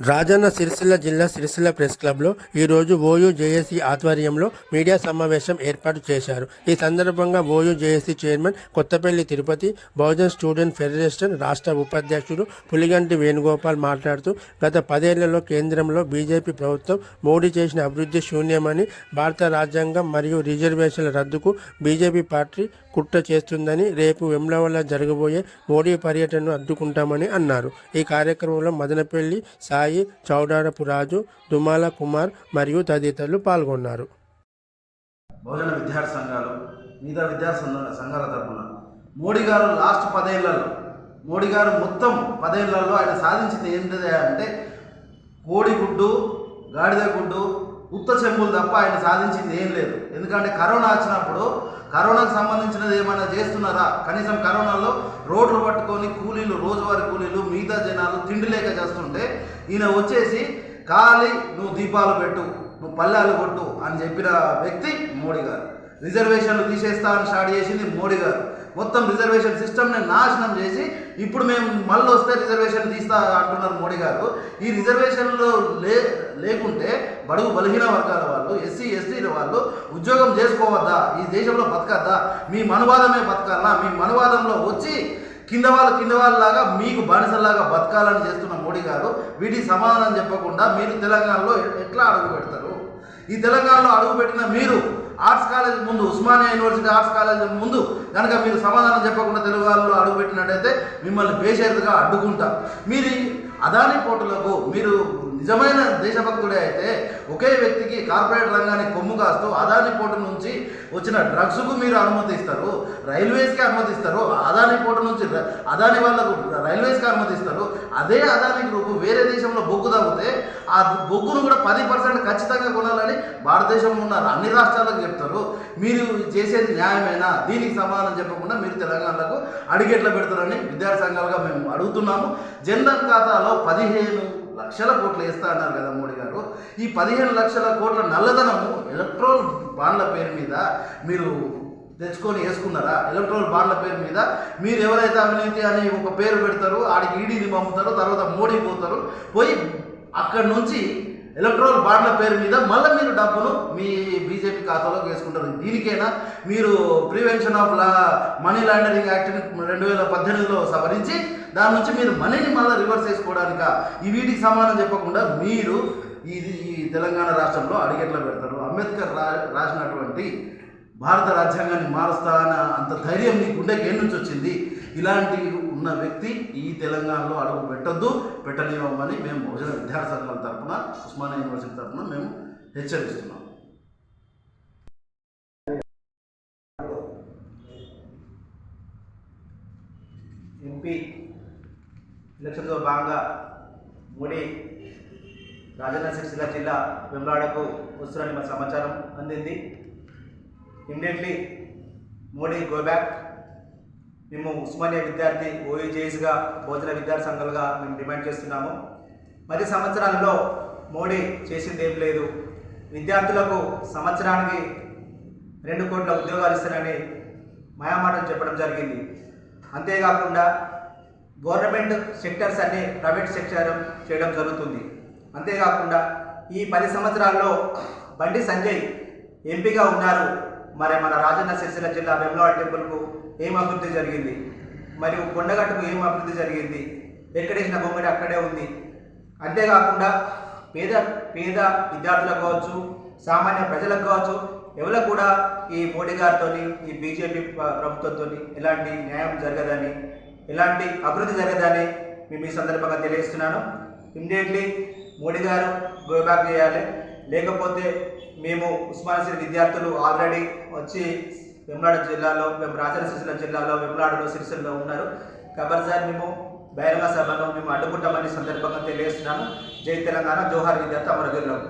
రాజన్న సిరిసిల్ల జిల్లా సిరిసిల్ల ప్రెస్ క్లబ్లో ఈరోజు ఓయూ జేఏసీ ఆధ్వర్యంలో మీడియా సమావేశం ఏర్పాటు చేశారు. ఈ సందర్భంగా OU JAC chairman Kothapalli Tirupati, Bahujan student federation రాష్ట్ర ఉపాధ్యక్షుడు పులిగంటి వేణుగోపాల్ మాట్లాడుతూ గత 10 ఏళ్లలో కేంద్రంలో బీజేపీ ప్రభుత్వం మోడీ చేసిన అభివృద్ధి శూన్యమని, భారత రాజ్యాంగం మరియు రిజర్వేషన్ల రద్దుకు బీజేపీ పార్టీ కుట్ర చేస్తుందని, రేపు వెమ్లవాడలో జరగబోయే మోడీ పర్యటనను అడ్డుకుంటామని అన్నారు. ఈ కార్యక్రమంలో మదనపల్లి సాయి, చౌడారపు రాజు, దుమాల కుమార్ మరియు తదితరులు పాల్గొన్నారు. బహుజన విద్యార్థి సంఘాలు, మిగతా విద్యార్థి సంఘాల తరఫున మోడీ గారు లాస్ట్ 10 ఏళ్లలో మోడీ గారు మొత్తం 10 ఏళ్లలో ఆయన సాధించింది ఏంటిది అంటే కోడిగుడ్డు, గాడిద గుడ్డు, ఉత్త చెంబులు తప్ప ఆయన సాధించింది ఏం లేదు. ఎందుకంటే కరోనా వచ్చినప్పుడు కరోనాకు సంబంధించినది ఏమైనా చేస్తున్నారా? కనీసం కరోనాలో రోడ్లు పట్టుకొని కూలీలు, రోజువారీ కూలీలు, మిగతా జనాలు తిండి లేక చేస్తుంటే ఈయన వచ్చేసి ఖాళీ నువ్వు దీపాలు పెట్టు, నువ్వు పల్లెలు కొట్టు అని చెప్పిన వ్యక్తి మోడీ గారు. రిజర్వేషన్లు తీసేస్తా అని స్టార్ట్ చేసింది మోడీ గారు. మొత్తం రిజర్వేషన్ సిస్టమ్ని నాశనం చేసి ఇప్పుడు మేము మళ్ళీ వస్తే రిజర్వేషన్ తీస్తా అంటున్నారు మోడీ గారు. ఈ రిజర్వేషన్లు లేకుంటే బడుగు బలహీన వర్గాల వాళ్ళు, ఎస్సీ ఎస్టీల వాళ్ళు ఉద్యోగం చేసుకోవద్దా? ఈ దేశంలో బతకద్దా? మీ మనువాదమే బతకాలా? మీ మనువాదంలో వచ్చి కింద వాళ్ళలాగా మీకు బానిసల్లాగా బతకాలని చేస్తున్న మోడీ గారు వీటికి సమాధానం చెప్పకుండా మీరు తెలంగాణలో ఎట్లా అడుగు పెడతారు? ఈ తెలంగాణలో అడుగుపెట్టిన మీరు ఆర్ట్స్ కాలేజ్ ముందు, ఉస్మానియా యూనివర్సిటీ ఆర్ట్స్ కాలేజ్ ముందు కనుక మీరు సమాధానం చెప్పకుండా తెలుగు వాళ్ళలో అడుగుపెట్టినట్టయితే మిమ్మల్ని బేషరతుగా అడ్డుకుంటా. మీరు అదాని పోర్టులకు మీరు నిజమైన దేశభక్తుడే అయితే ఒకే వ్యక్తికి కార్పొరేట్ రంగాన్ని కొమ్ము కాస్తూ అదాని పోర్టు నుంచి వచ్చిన డ్రగ్స్కు మీరు అనుమతిస్తారు, రైల్వేస్కి అనుమతిస్తారు. అదాని పోర్టు నుంచి అదాని వాళ్ళకు రైల్వేస్కి అనుమతిస్తారు. అదే అదాని గ్రూపు వేరే దేశంలో బొగ్గు తగ్గితే ఆ బొగ్గును కూడా 10% ఖచ్చితంగా కొనాలని భారతదేశంలో ఉన్న అన్ని రాష్ట్రాలకు చెప్తారు. మీరు చేసేది న్యాయమేనా? దీనికి సమాధానం చెప్పకుండా మీరు తెలంగాణకు అడిగెట్లా పెడతారని విద్యార్థి సంఘాలుగా మేము అడుగుతున్నాము. జన్ధన్ ఖాతాలో 15 లక్షల కోట్లు వేస్తా అన్నారు కదా మోడీ గారు. ఈ 15 లక్షల కోట్ల నల్లధనము ఎలక్ట్రోల్ బాండ్ల పేరు మీద మీరు తెచ్చుకొని వేసుకున్నారా? ఎలక్ట్రోల్ బాండ్ల పేరు మీద మీరు ఎవరైతే అవినీతి అని ఒక పేరు పెడతారో ఆడికి ఈడీని పంపుతారో, తర్వాత మోడీ పోయి అక్కడి నుంచి ఎలక్ట్రోల్ బాండ్ల పేరు మీద మళ్ళీ మీరు డబ్బును మీ బీజేపీ ఖాతాలోకి వేసుకుంటారు. దీనికైనా మీరు ప్రివెన్షన్ ఆఫ్ మనీ లాండరింగ్ యాక్ట్ని 2018లో సవరించి దాని నుంచి మీరు మనీని మళ్ళీ రివర్స్ చేసుకోవడానిక? ఈ వీటికి సమాధానం చెప్పకుండా మీరు ఈ తెలంగాణ రాష్ట్రంలో అడిగెట్లా పెడతారు? అంబేద్కర్ రాసినటువంటి భారత రాజ్యాంగాన్ని మారుస్తా అన్న అంత ధైర్యం మీ గుండెకి ఏం నుంచి వచ్చింది? ఇలాంటి ఉన్న వ్యక్తి ఈ తెలంగాణలో అడుగు పెట్టనివ్వమని మేము బహుజన విద్యార్థి సంఘాల తరఫున, ఉస్మానియా యూనివర్సిటీ తరఫున మేము హెచ్చరిస్తున్నాం. ఎంపీ ఎలక్షన్లో భాగంగా మోడీ రాజన్న సిరిసిల్ల జిల్లా వెమ్లవాడకు వస్తున్నారని మన సమాచారం అందింది. Immediately Modi go back. మేము ఉస్మానియా విద్యార్థి ఓయూజేఎస్గా, బహుజన విద్యార్థి సంఘాలుగా మేము డిమాండ్ చేస్తున్నాము. 10 సంవత్సరాలలో మోడీ చేసింది ఏం లేదు. విద్యార్థులకు సంవత్సరానికి 2 కోట్ల ఉద్యోగాలు ఇస్తారని మాయామాటలు చెప్పడం జరిగింది. అంతేకాకుండా గవర్నమెంట్ సెక్టర్స్ అన్ని ప్రైవేట్ సెక్టర్ చేయడం జరుగుతుంది. అంతేకాకుండా ఈ 10 సంవత్సరాల్లో బండి సంజయ్ ఎంపీగా ఉన్నారు. మరి మన రాజన్న సిరిసిల్ల జిల్లా వెమ్లవాడ టెంపుల్కు ఏం అభివృద్ధి జరిగింది? మరియు కొండగట్టుకు ఏం అభివృద్ధి జరిగింది? ఎక్కడేసిన బొమ్మడి అక్కడే ఉంది. అంతేకాకుండా పేద విద్యార్థులకు కావచ్చు, సామాన్య ప్రజలకు కావచ్చు, ఎవరికి కూడా ఈ మోడీ గారితో, ఈ బీజేపీ ప్రభుత్వంతో ఎలాంటి న్యాయం జరగదని, ఎలాంటి అభివృద్ధి జరగదని మేము ఈ సందర్భంగా తెలియజేస్తున్నాను. ఇమ్మీడియట్లీ మోడీ గారు గో బ్యాక్ చేయాలి. లేకపోతే మేము ఉస్మానియా విద్యార్థులు ఆల్రెడీ వచ్చి వెమ్లవాడ జిల్లాలో, మేము రాజన్న సిరిసిల్ల జిల్లాలో వెమ్లవాడలో, సిరిసిల్లో ఉన్నారు. ఖబర్దార్ మేము బహిరంగ సభను మేము అడ్డుకుంటామని సందర్భంగా తెలియజేస్తున్నాను. జై తెలంగాణ, జోహార్ విద్యార్థి అమరవీరులకు.